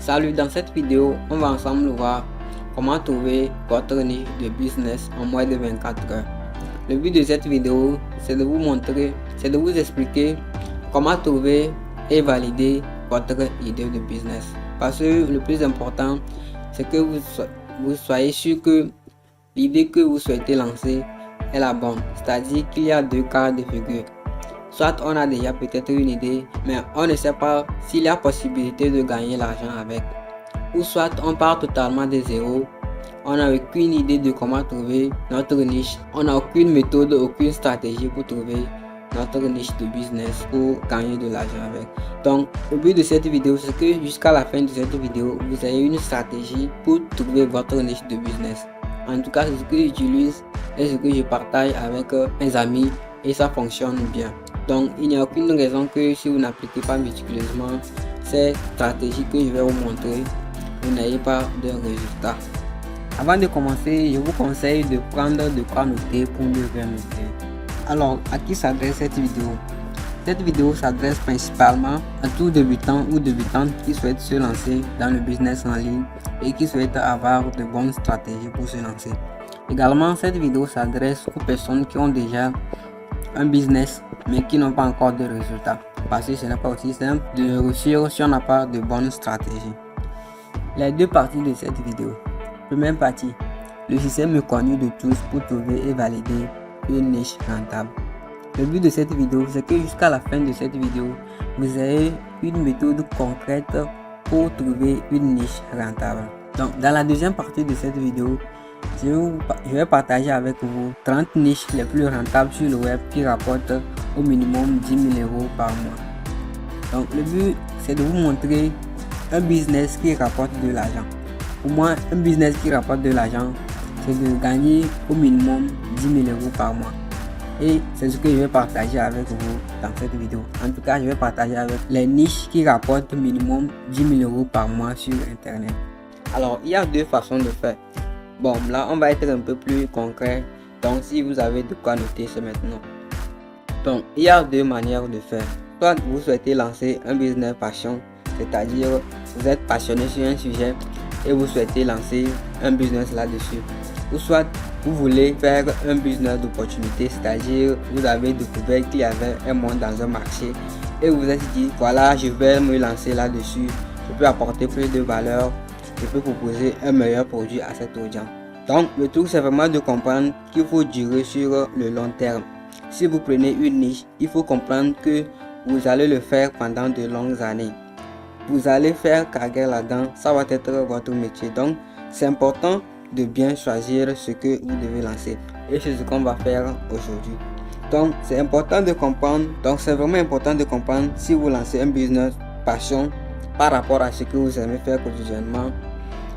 Salut, dans cette vidéo, on va ensemble voir comment trouver votre niche de business en moins de 24 heures. Le but de cette vidéo, c'est de vous montrer, c'est de vous expliquer comment trouver et valider votre idée de business. Parce que le plus important, c'est que vous soyez sûr que l'idée que vous souhaitez lancer est la bonne. C'est-à-dire qu'il y a deux cas de figure. Soit on a déjà peut-être une idée, mais on ne sait pas s'il y a possibilité de gagner l'argent avec. Ou soit on part totalement de zéro, on n'a aucune idée de comment trouver notre niche. On n'a aucune méthode, aucune stratégie pour trouver notre niche de business pour gagner de l'argent avec. Donc, le but de cette vidéo, c'est que jusqu'à la fin de cette vidéo, vous ayez une stratégie pour trouver votre niche de business. En tout cas, c'est ce que j'utilise et ce que je partage avec mes amis et ça fonctionne bien. Donc, il n'y a aucune raison que si vous n'appliquez pas méticuleusement ces stratégies que je vais vous montrer, vous n'ayez pas de résultats. Avant de commencer, je vous conseille de prendre de quoi noter pour mieux bien noter. Alors, à qui s'adresse cette vidéo? Cette vidéo s'adresse principalement à tout débutant ou débutante qui souhaite se lancer dans le business en ligne et qui souhaite avoir de bonnes stratégies pour se lancer. Également, cette vidéo s'adresse aux personnes qui ont déjà un business mais qui n'ont pas encore de résultats. Parce que ce n'est pas aussi simple de réussir si on n'a pas de bonnes stratégies. Les deux parties de cette vidéo. Première partie, le système connu de tous pour trouver et valider une niche rentable. Le but de cette vidéo, c'est que jusqu'à la fin de cette vidéo, vous ayez une méthode concrète pour trouver une niche rentable. Donc, dans la deuxième partie de cette vidéo, je vais partager avec vous 30 niches les plus rentables sur le web qui rapportent au minimum 10 000 € par mois. Donc, le but, c'est de vous montrer un business qui rapporte de l'argent. Pour moi, un business qui rapporte de l'argent, c'est de gagner au minimum 10 000 € par mois. Et c'est ce que je vais partager avec vous dans cette vidéo. En tout cas, je vais partager avec les niches qui rapportent minimum 10 000 € par mois sur Internet. Alors, il y a deux façons de faire. Bon, là, on va être un peu plus concret. Donc, si vous avez de quoi noter, c'est maintenant. Donc, il y a deux manières de faire. Soit vous souhaitez lancer un business passion, c'est-à-dire vous êtes passionné sur un sujet et vous souhaitez lancer un business là-dessus. Ou soit vous voulez faire un business d'opportunité, c'est-à-dire vous avez découvert qu'il y avait un monde dans un marché et vous vous êtes dit, voilà, je vais me lancer là-dessus, je peux apporter plus de valeur, je peux proposer un meilleur produit à cette audience. Donc, le truc, c'est vraiment de comprendre qu'il faut durer sur le long terme. Si vous prenez une niche, il faut comprendre que vous allez le faire pendant de longues années. Vous allez faire carrière là-dedans, ça va être votre métier. Donc, c'est important de bien choisir ce que vous devez lancer. Et c'est ce qu'on va faire aujourd'hui. Donc, c'est important de comprendre. Donc, c'est vraiment important de comprendre si vous lancez un business passion par rapport à ce que vous aimez faire quotidiennement.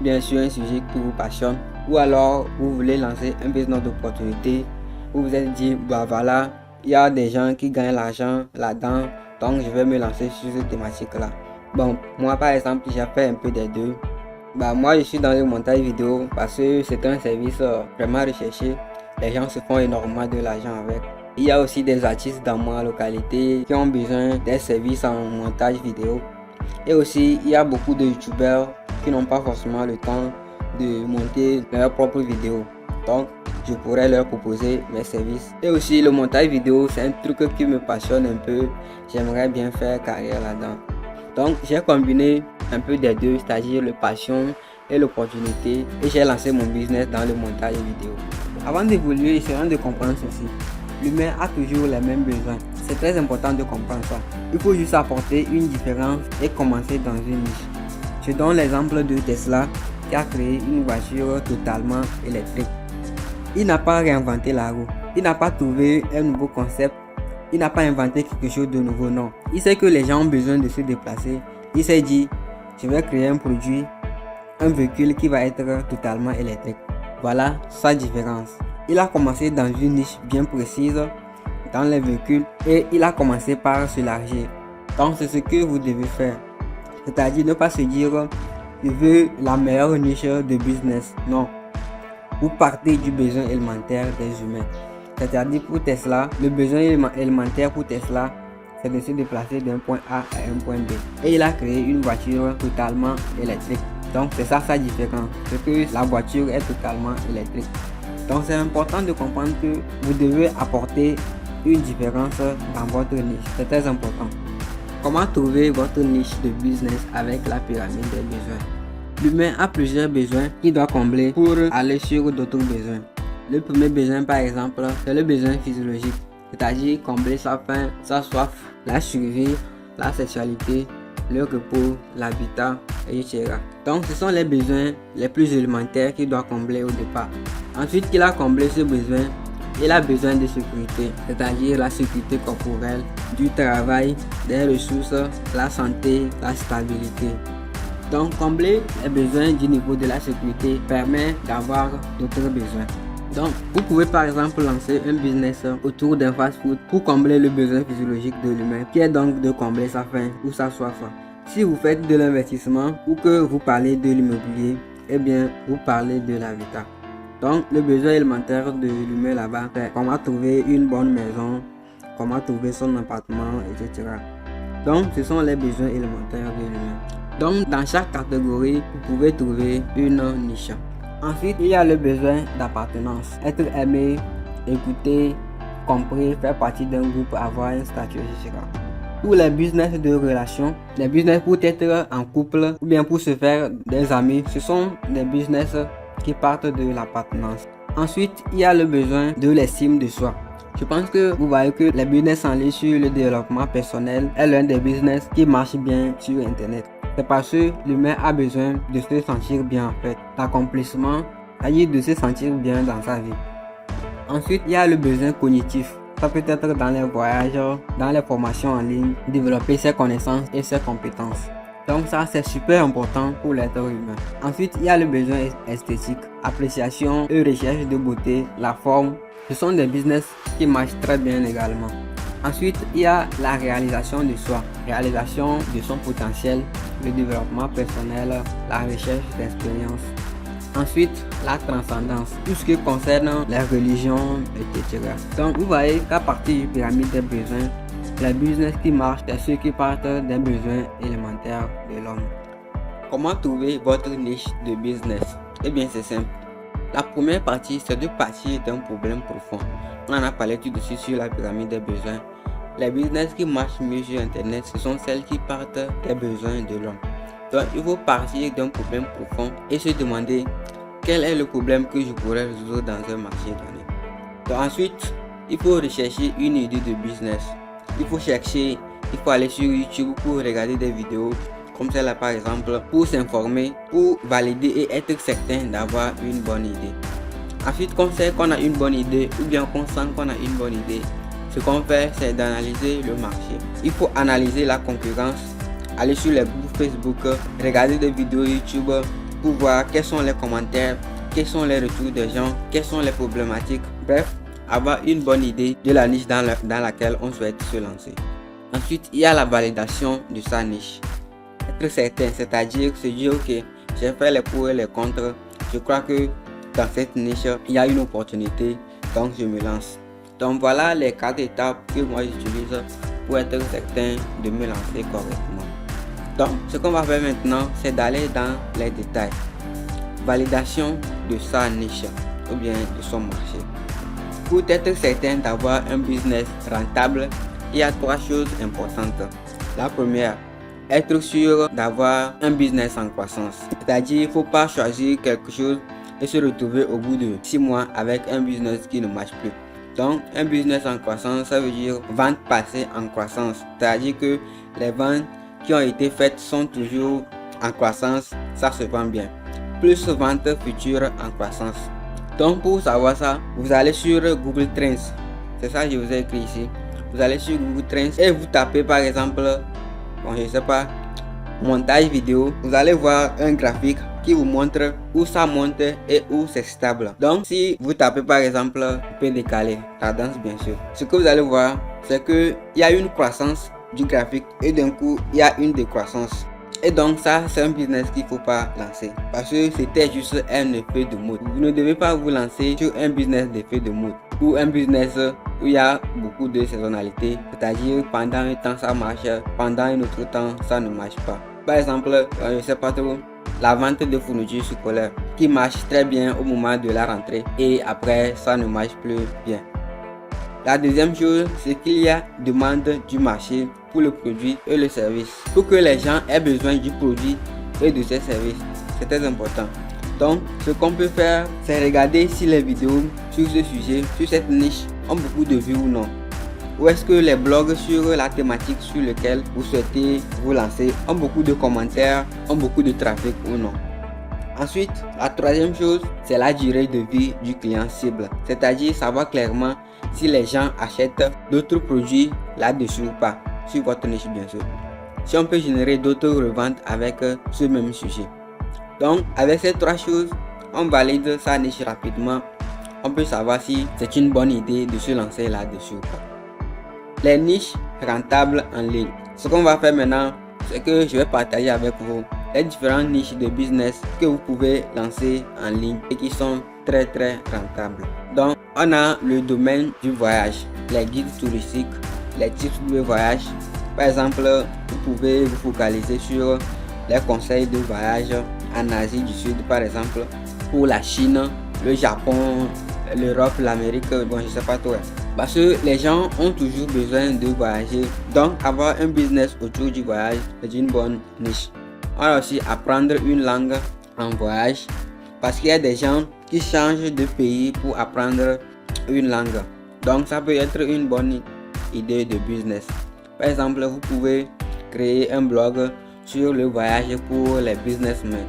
Bien sûr, un sujet qui vous passionne. Ou alors, vous voulez lancer un business d'opportunité. Vous vous êtes dit, bah voilà, il y a des gens qui gagnent l'argent là-dedans. Donc, je vais me lancer sur cette thématique-là. Bon, moi par exemple, j'ai fait un peu des deux. Bah, moi je suis dans le montage vidéo parce que c'est un service vraiment recherché. Les gens se font énormément de l'argent avec. Il y a aussi des artistes dans ma localité qui ont besoin des services en montage vidéo. Et aussi, il y a beaucoup de youtubeurs qui n'ont pas forcément le temps de monter leurs propres vidéos. Donc, je pourrais leur proposer mes services. Et aussi, le montage vidéo, c'est un truc qui me passionne un peu. J'aimerais bien faire carrière là-dedans. Donc, j'ai combiné un peu des deux, c'est-à-dire le passion et l'opportunité. Et j'ai lancé mon business dans le montage vidéo. Avant d'évoluer, essayons de comprendre ceci. L'humain a toujours les mêmes besoins. C'est très important de comprendre ça. Il faut juste apporter une différence et commencer dans une niche. Je donne l'exemple de Tesla qui a créé une voiture totalement électrique. Il n'a pas réinventé la roue. Il n'a pas trouvé un nouveau concept. Il n'a pas inventé quelque chose de nouveau, non. Il sait que les gens ont besoin de se déplacer. Il s'est dit, je vais créer un produit, un véhicule qui va être totalement électrique. Voilà sa différence. Il a commencé dans une niche bien précise, dans les véhicules, et il a commencé par s'élargir. Donc c'est ce que vous devez faire. C'est-à-dire ne pas se dire, je veux la meilleure niche de business. Non. Vous partez du besoin élémentaire des humains. C'est-à-dire pour Tesla, le besoin élémentaire pour Tesla, c'est de se déplacer d'un point A à un point B. Et il a créé une voiture totalement électrique. Donc c'est ça sa différence, c'est que la voiture est totalement électrique. Donc c'est important de comprendre que vous devez apporter une différence dans votre niche, c'est très important. Comment trouver votre niche de business avec la pyramide des besoins? L'humain a plusieurs besoins qu'il doit combler pour aller sur d'autres besoins. Le premier besoin par exemple, c'est le besoin physiologique, c'est-à-dire combler sa faim, sa soif, la survie, la sexualité, le repos, l'habitat, etc. Donc ce sont les besoins les plus élémentaires qu'il doit combler au départ. Ensuite qu'il a comblé ce besoin, il a besoin de sécurité, c'est-à-dire la sécurité corporelle, du travail, des ressources, la santé, la stabilité. Donc combler les besoins du niveau de la sécurité permet d'avoir d'autres besoins. Donc vous pouvez par exemple lancer un business autour d'un fast-food pour combler le besoin physiologique de l'humain, qui est donc de combler sa faim ou sa soif. Si vous faites de l'investissement ou que vous parlez de l'immobilier, eh bien vous parlez de l'habitat. Donc le besoin élémentaire de l'humain là-bas, c'est comment trouver une bonne maison, comment trouver son appartement, etc. Donc ce sont les besoins élémentaires de l'humain. Donc dans chaque catégorie, vous pouvez trouver une niche. Ensuite, il y a le besoin d'appartenance, être aimé, écouté, compris, faire partie d'un groupe, avoir un statut, etc. Pour les business de relation, les business pour être en couple ou bien pour se faire des amis, ce sont des business qui partent de l'appartenance. Ensuite, il y a le besoin de l'estime de soi. Je pense que vous voyez que les business en ligne sur le développement personnel est l'un des business qui marche bien sur Internet. C'est parce que l'humain a besoin de se sentir bien en fait. L'accomplissement, c'est-à-dire de se sentir bien dans sa vie. Ensuite, il y a le besoin cognitif. Ça peut être dans les voyages, dans les formations en ligne, développer ses connaissances et ses compétences. Donc ça, c'est super important pour l'être humain. Ensuite, il y a le besoin esthétique, appréciation et recherche de beauté, la forme. Ce sont des business qui marchent très bien également. Ensuite, il y a la réalisation de soi, réalisation de son potentiel, le développement personnel, la recherche d'expérience. Ensuite, la transcendance, tout ce qui concerne les religions, etc. Donc, vous voyez qu'à partir du pyramide des besoins, les business qui marchent, c'est ceux qui partent des besoins élémentaires de l'homme. Comment trouver votre niche de business? Eh bien, c'est simple. La première partie, c'est de partir d'un problème profond. On en a parlé tout de suite sur la pyramide des besoins. Les business qui marchent mieux sur Internet, ce sont celles qui partent des besoins de l'homme. Donc, il faut partir d'un problème profond et se demander quel est le problème que je pourrais résoudre dans un marché donné. Donc, ensuite, il faut rechercher une idée de business. Il faut aller sur YouTube pour regarder des vidéos comme celle-là par exemple, pour s'informer, pour valider et être certain d'avoir une bonne idée. Ensuite, quand on sait qu'on a une bonne idée ou bien qu'on sent qu'on a une bonne idée, ce qu'on fait, c'est d'analyser le marché. Il faut analyser la concurrence, aller sur les groupes Facebook, regarder des vidéos YouTube pour voir quels sont les commentaires, quels sont les retours des gens, quelles sont les problématiques. Bref, avoir une bonne idée de la niche dans laquelle on souhaite se lancer. Ensuite, il y a la validation de sa niche. Être certain, c'est-à-dire se dire ok, j'ai fait les pour et les contre, je crois que dans cette niche, il y a une opportunité, donc je me lance. Donc voilà les 4 étapes que moi j'utilise pour être certain de me lancer correctement. Donc ce qu'on va faire maintenant, c'est d'aller dans les détails. Validation de sa niche ou bien de son marché. Pour être certain d'avoir un business rentable, il y a 3 choses importantes. La première, être sûr d'avoir un business en croissance. C'est-à-dire, il ne faut pas choisir quelque chose et se retrouver au bout de 6 mois avec un business qui ne marche plus. Donc, un business en croissance, ça veut dire vente passée en croissance. C'est-à-dire que les ventes qui ont été faites sont toujours en croissance, ça se vend bien. Plus vente future en croissance. Donc, pour savoir ça, vous allez sur Google Trends. C'est ça que je vous ai écrit ici. Vous allez sur Google Trends et vous tapez par exemple, je sais pas, montage vidéo. Vous allez voir un graphique qui vous montre où ça monte et où c'est stable. Donc si vous tapez par exemple, vous pouvez décaler tendance bien sûr. Ce que vous allez voir, c'est que il y a une croissance du graphique et d'un coup il y a une décroissance. Et donc ça, c'est un business qu'il ne faut pas lancer parce que c'était juste un effet de mode. Vous ne devez pas vous lancer sur un business d'effet de mode. ou un business où il y a beaucoup de saisonnalité, c'est-à-dire pendant un temps ça marche, pendant un autre temps ça ne marche pas. Par exemple, je sais pas trop, la vente de fournitures scolaires qui marche très bien au moment de la rentrée et après ça ne marche plus bien. La deuxième chose, c'est qu'il y a demande du marché pour le produit et le service. Pour que les gens aient besoin du produit et de ses services, c'est très important. Donc, ce qu'on peut faire, c'est regarder si les vidéos sur ce sujet, sur cette niche, ont beaucoup de vues ou non. Ou est-ce que les blogs sur la thématique sur laquelle vous souhaitez vous lancer ont beaucoup de commentaires, ont beaucoup de trafic ou non. Ensuite, la troisième chose, c'est la durée de vie du client cible. C'est-à-dire savoir clairement si les gens achètent d'autres produits là-dessus ou pas, sur votre niche bien sûr. Si on peut générer d'autres reventes avec ce même sujet. Donc, avec ces trois choses, on valide sa niche rapidement. On peut savoir si c'est une bonne idée de se lancer là-dessus ou pas. Les niches rentables en ligne. Ce qu'on va faire maintenant, c'est que je vais partager avec vous les différentes niches de business que vous pouvez lancer en ligne et qui sont très rentables. Donc, on a le domaine du voyage, les guides touristiques, les tips de voyage. Par exemple, vous pouvez vous focaliser sur les conseils de voyage en Asie du Sud, par exemple, pour la Chine, le Japon, l'Europe, l'Amérique, bon, je sais pas trop. Parce que les gens ont toujours besoin de voyager. Donc, avoir un business autour du voyage est une bonne niche. On va aussi apprendre une langue en voyage. Parce qu'il y a des gens qui changent de pays pour apprendre une langue. Donc, ça peut être une bonne idée de business. Par exemple, vous pouvez créer un blog sur le voyage pour les businessmen.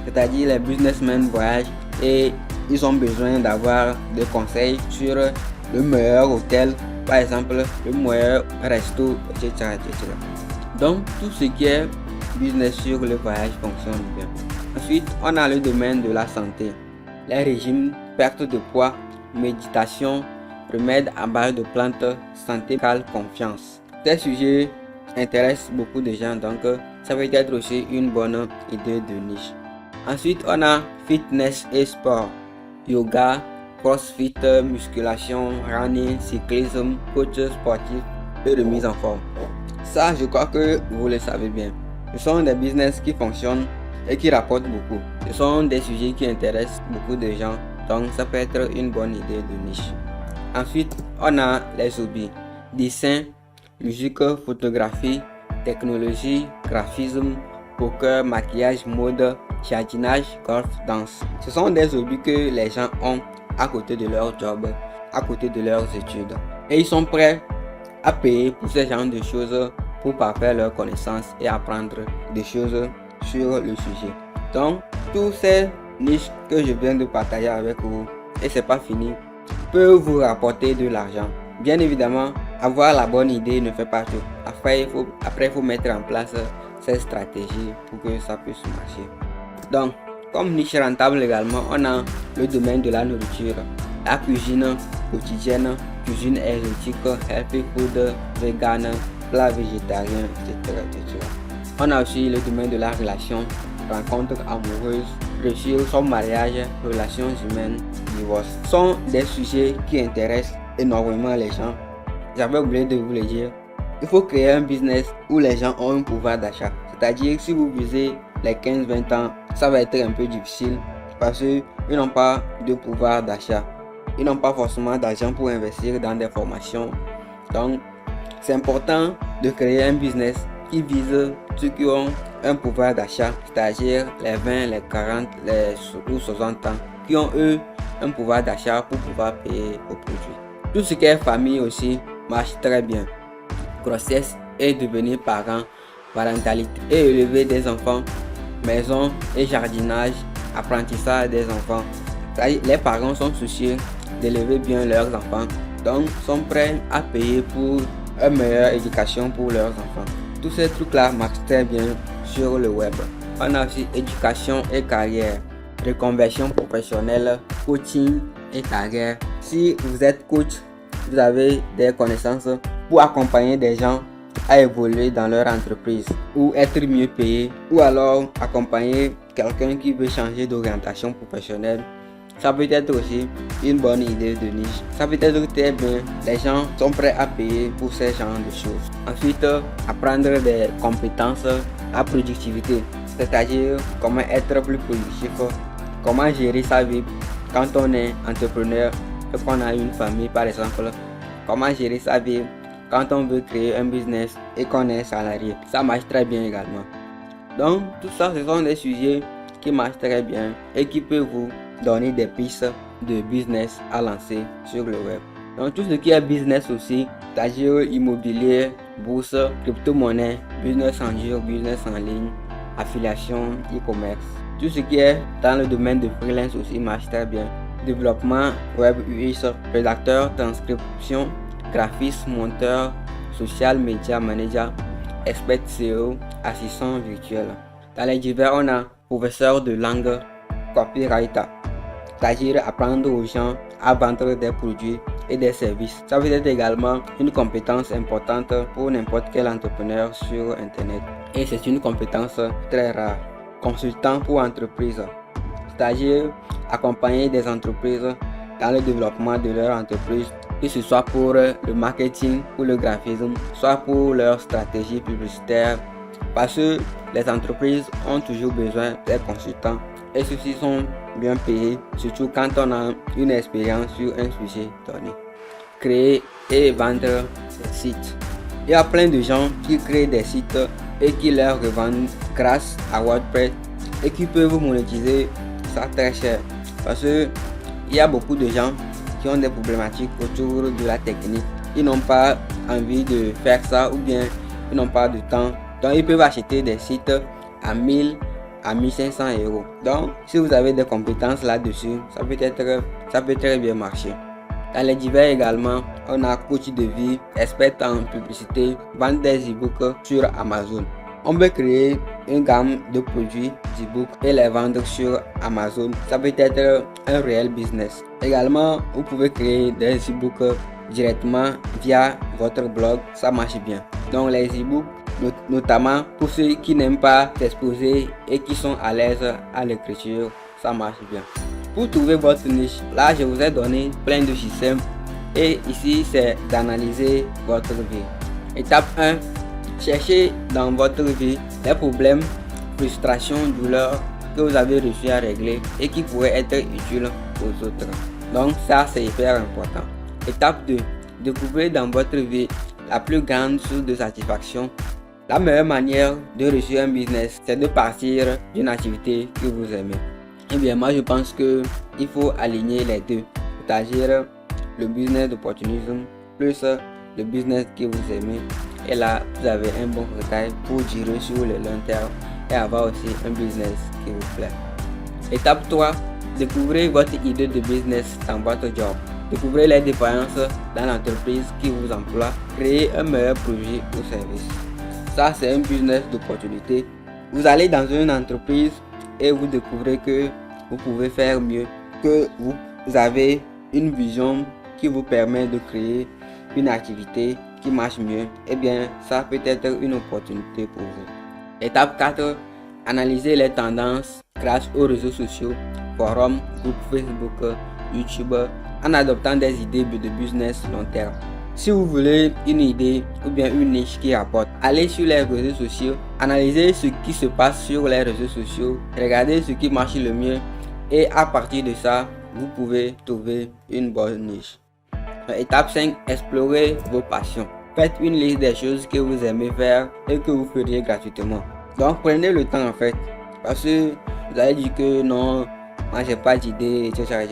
C'est-à-dire les businessmen voyagent et ils ont besoin d'avoir des conseils sur le meilleur hôtel, par exemple le meilleur resto, etc. Donc tout ce qui est business sur le voyage fonctionne bien. Ensuite, on a le domaine de la santé. Les régimes, perte de poids, méditation, remèdes à base de plantes, santé, calme, confiance. Ces sujets intéressent beaucoup de gens, donc ça peut être aussi une bonne idée de niche. Ensuite, on a fitness et sport, yoga, crossfit, musculation, running, cyclisme, coach sportif et remise en forme. Ça, je crois que vous le savez bien. Ce sont des business qui fonctionnent et qui rapportent beaucoup. Ce sont des sujets qui intéressent beaucoup de gens, donc ça peut être une bonne idée de niche. Ensuite, on a les hobbies, dessin, musique, photographie, technologie, graphisme, poker, maquillage, mode, jardinage, golf, danse. Ce sont des hobbies que les gens ont à côté de leur job, à côté de leurs études. Et ils sont prêts à payer pour ce genre de choses pour parfaire leurs connaissances et apprendre des choses sur le sujet. Donc, tous ces niches que je viens de partager avec vous, et c'est pas fini, peuvent vous rapporter de l'argent. Bien évidemment, avoir la bonne idée ne fait pas tout. Après, il faut mettre en place ces stratégies pour que ça puisse marcher. Donc, comme niche rentable également, on a le domaine de la nourriture, la cuisine quotidienne, cuisine exotique, healthy food, vegan, plat végétarien, etc. On a aussi le domaine de la relation, rencontres amoureuses, réussir son mariage, relations humaines, divorce. Ce sont des sujets qui intéressent énormément les gens. J'avais oublié de vous le dire. Il faut créer un business où les gens ont un pouvoir d'achat. C'est-à-dire que si vous visez les 15-20 ans, ça va être un peu difficile parce qu'ils n'ont pas de pouvoir d'achat. Ils n'ont pas forcément d'argent pour investir dans des formations. Donc, c'est important de créer un business qui vise ceux qui ont un pouvoir d'achat, c'est-à-dire les 20, les 40, les 60 ans, qui ont eux un pouvoir d'achat pour pouvoir payer aux produits. Tout ce qui est famille aussi marche très bien. Grossesse et devenir parent, parentalité et élever des enfants, maison et jardinage, apprentissage des enfants. Les parents sont soucieux d'élever bien leurs enfants, donc sont prêts à payer pour une meilleure éducation pour leurs enfants. Tous ces trucs-là marchent très bien sur le web. On a aussi éducation et carrière, reconversion professionnelle, coaching et carrière. Si vous êtes coach, vous avez des connaissances pour accompagner des gens à évoluer dans leur entreprise ou être mieux payé, ou alors accompagner quelqu'un qui veut changer d'orientation professionnelle Ça peut être aussi une bonne idée de niche. Ça peut être très bien. Les gens sont prêts à payer pour ce genre de choses. Ensuite, apprendre des compétences à productivité. C'est-à-dire comment être plus productif, comment gérer sa vie quand on est entrepreneur et qu'on a une famille par exemple. Comment gérer sa vie quand on veut créer un business et qu'on est salarié. Ça marche très bien également. Donc tout ça, ce sont des sujets qui marchent très bien et qui peuvent vous donner des pistes de business à lancer sur le web. Donc tout ce qui est business aussi, c'est-à-dire immobilier, bourse, crypto-monnaie, business en jour, business en ligne, affiliation, e-commerce. Tout ce qui est dans le domaine de freelance aussi marche très bien. Développement web UX, rédacteur, transcription, graphiste, monteur, social media manager, expert SEO, assistant virtuel. Dans les divers, on a professeur de langue, copywriter, c'est-à-dire apprendre aux gens à vendre des produits et des services. Ça peut être également une compétence importante pour n'importe quel entrepreneur sur Internet. Et c'est une compétence très rare. Consultant pour entreprise, c'est-à-dire accompagner des entreprises dans le développement de leur entreprise, que ce soit pour le marketing, pour le graphisme, soit pour leur stratégie publicitaire, parce que les entreprises ont toujours besoin des consultants et ceux-ci sont bien payés, surtout quand on a une expérience sur un sujet donné. Créer et vendre des sites. Il y a plein de gens qui créent des sites et qui leur revendent grâce à WordPress et qui peuvent monétiser ça très cher, parce que il y a beaucoup de gens qui ont des problématiques autour de la technique. Ils n'ont pas envie de faire ça ou bien ils n'ont pas de temps. Donc ils peuvent acheter des sites à 1000 à 1500 euros. Donc si vous avez des compétences là-dessus, ça peut très bien marcher. Dans les divers également, on a coach de vie, expert en publicité, vendre des e-books sur Amazon. On peut créer une gamme de produits d'e-books et les vendre sur Amazon. Ça peut être un réel business. Également, vous pouvez créer des e-books directement via votre blog. Ça marche bien. Donc les e-books, notamment pour ceux qui n'aiment pas s'exposer et qui sont à l'aise à l'écriture, ça marche bien. Pour trouver votre niche, là je vous ai donné plein de systèmes et ici c'est d'analyser votre vie. Étape 1, cherchez dans votre vie les problèmes, frustrations, douleurs que vous avez reçu à régler et qui pourraient être utiles aux autres. Donc ça c'est hyper important. Étape 2, découvrez dans votre vie la plus grande source de satisfaction. La meilleure manière de réussir un business, c'est de partir d'une activité que vous aimez. Eh bien, moi je pense que il faut aligner les deux, c'est-à-dire le business d'opportunisme plus le business que vous aimez. Et là, vous avez un bon retard pour durer sur le long terme et avoir aussi un business qui vous plaît. Étape 3, découvrez votre idée de business dans votre job. Découvrez les défaillances dans l'entreprise qui vous emploie. Créez un meilleur produit ou service. Ça, c'est un business d'opportunité. Vous allez dans une entreprise et vous découvrez que vous pouvez faire mieux, que vous avez une vision qui vous permet de créer une activité qui marche mieux. Eh bien, ça peut être une opportunité pour vous. Étape 4, analysez les tendances grâce aux réseaux sociaux, forums, groupes Facebook, YouTube, en adoptant des idées de business long terme. Si vous voulez une idée ou bien une niche qui rapporte, allez sur les réseaux sociaux, analysez ce qui se passe sur les réseaux sociaux, regardez ce qui marche le mieux et à partir de ça, vous pouvez trouver une bonne niche. Étape 5, explorez vos passions. Faites une liste des choses que vous aimez faire et que vous feriez gratuitement. Donc prenez le temps en fait, parce que vous allez dire que non, moi j'ai pas d'idée, etc.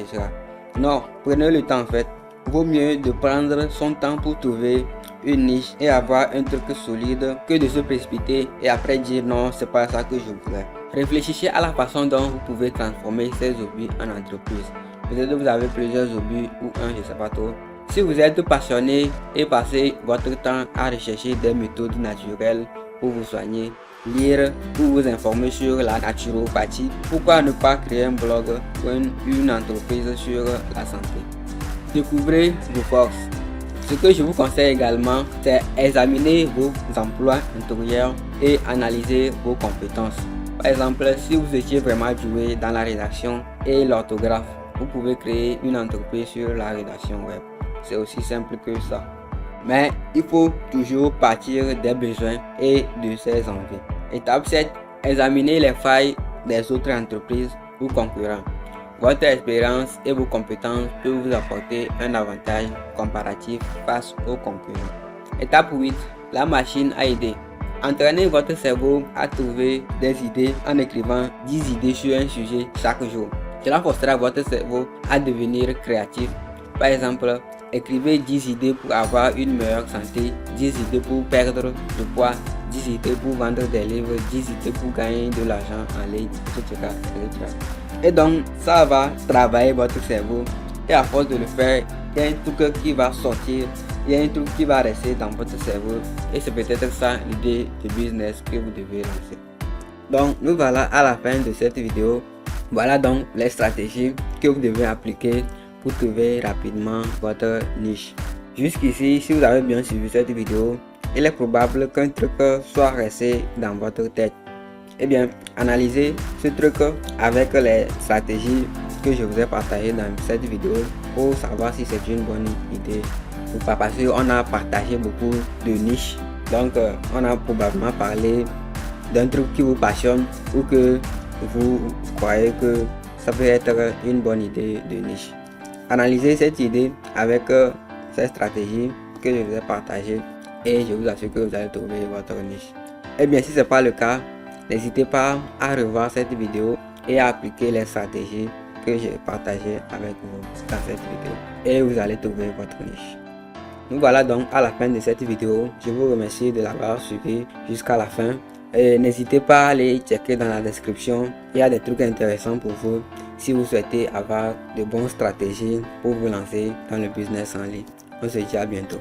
Non, prenez le temps en fait. Vaut mieux de prendre son temps pour trouver une niche et avoir un truc solide que de se précipiter et après dire non, c'est pas ça que je voulais. Réfléchissez à la façon dont vous pouvez transformer ces hobbies en entreprise. Peut-être que vous avez plusieurs hobbies ou un, je sais pas trop. Si vous êtes passionné et passez votre temps à rechercher des méthodes naturelles pour vous soigner, lire ou vous informer sur la naturopathie, pourquoi ne pas créer un blog ou une entreprise sur la santé? Découvrez vos forces. Ce que je vous conseille également, c'est examiner vos emplois antérieurs et analyser vos compétences. Par exemple, si vous étiez vraiment doué dans la rédaction et l'orthographe, vous pouvez créer une entreprise sur la rédaction web. C'est aussi simple que ça. Mais il faut toujours partir des besoins et de ses envies. Étape 7. Examiner les failles des autres entreprises ou concurrents. Votre expérience et vos compétences peuvent vous apporter un avantage comparatif face aux concurrents. Étape 8. La machine à idées. Entraînez votre cerveau à trouver des idées en écrivant 10 idées sur un sujet chaque jour. Cela forcera votre cerveau à devenir créatif. Par exemple, écrivez 10 idées pour avoir une meilleure santé, 10 idées pour perdre du poids, 10 idées pour vendre des livres, 10 idées pour gagner de l'argent en ligne, etc. Et donc, ça va travailler votre cerveau. Et à force de le faire, il y a un truc qui va sortir, il y a un truc qui va rester dans votre cerveau. Et c'est peut-être ça l'idée de business que vous devez lancer. Donc, nous voilà à la fin de cette vidéo. Voilà donc les stratégies que vous devez appliquer pour trouver rapidement votre niche. Jusqu'ici, si vous avez bien suivi cette vidéo, il est probable qu'un truc soit resté dans votre tête. Eh bien, analysez ce truc avec les stratégies que je vous ai partagées dans cette vidéo pour savoir si c'est une bonne idée ou pas, parce qu'on a partagé beaucoup de niches. Donc, on a probablement parlé d'un truc qui vous passionne ou que vous croyez que ça peut être une bonne idée de niche. Analysez cette idée avec ces stratégies que je vous ai partagées et je vous assure que vous allez trouver votre niche. Et bien, si ce n'est pas le cas, n'hésitez pas à revoir cette vidéo et à appliquer les stratégies que j'ai partagées avec vous dans cette vidéo et vous allez trouver votre niche. Nous voilà donc à la fin de cette vidéo. Je vous remercie de l'avoir suivi jusqu'à la fin. Et n'hésitez pas à aller checker dans la description. Il y a des trucs intéressants pour vous si vous souhaitez avoir de bonnes stratégies pour vous lancer dans le business en ligne. On se dit à bientôt.